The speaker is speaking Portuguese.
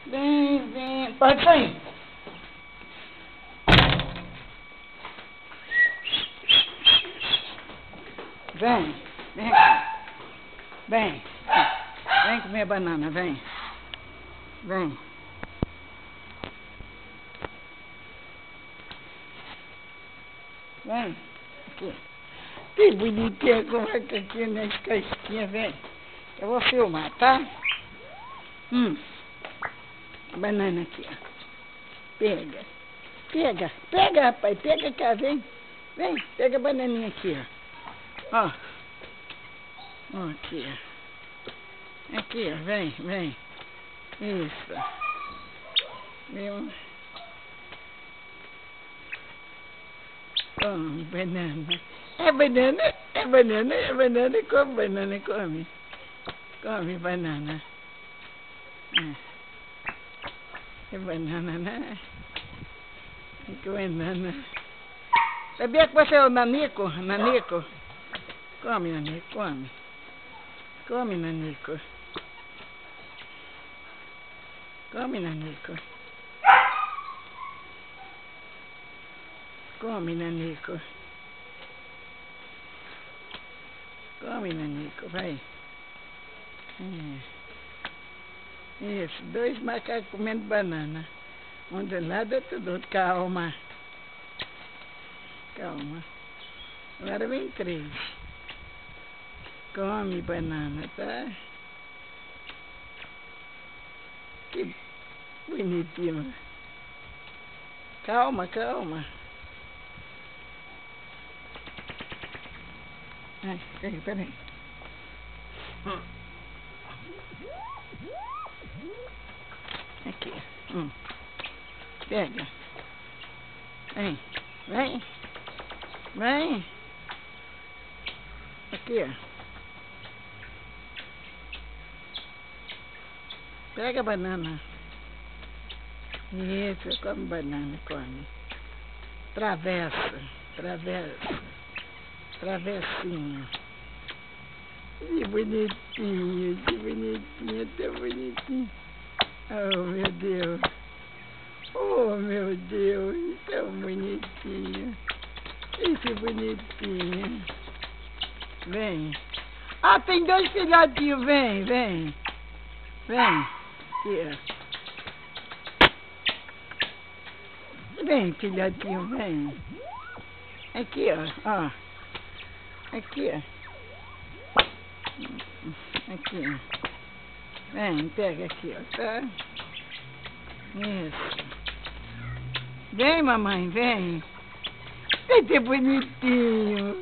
Vem, vem. Pode sair. Vem, vem. Vem. Vem comer banana, vem. Vem. Vem. Aqui. Que bonitinha como é que aqui nas casquinhas, vem. Eu vou filmar, tá? Banana aqui, ó. Pega. Pega. Pega, rapaz. Pega cá, vem. Vem. Pega a bananinha aqui, ó. Ó. Ó, aqui, ó. Aqui, ó. Vem, vem. Isso. Viu? Come, banana. É banana, é banana, é banana. Come banana, come. Come banana. É banana, né? Que banana. Sabia que você é o Nanico? Nanico? Come, Nanico, come. Come, Nanico. Come, Nanico. Come, Nanico. Come, Nanico, vai. Isso, 2 macacos comendo banana. Um de um lado, outro do outro. Calma. Calma. Agora vem 3. Come banana, tá? Que bonitinho. Calma, calma. Ai, peraí. Aqui. Pega. Vem. Vem. Vem. Aqui, ó. Pega a banana. Isso, come banana, come. Travessa. Travessa. Travessinha. Que bonitinho, tão bonitinho. Oh, meu Deus. Oh, meu Deus, tão bonitinho. Que bonitinho. Vem. Ah, tem 2 filhotinhos, vem, vem. Vem. Aqui, ó. Vem, filhotinho, vem. Aqui, ó. Aqui, ó. Aqui, ó. Vem, pega aqui, ó, tá? Isso. Vem, mamãe, vem. Que bonitinho.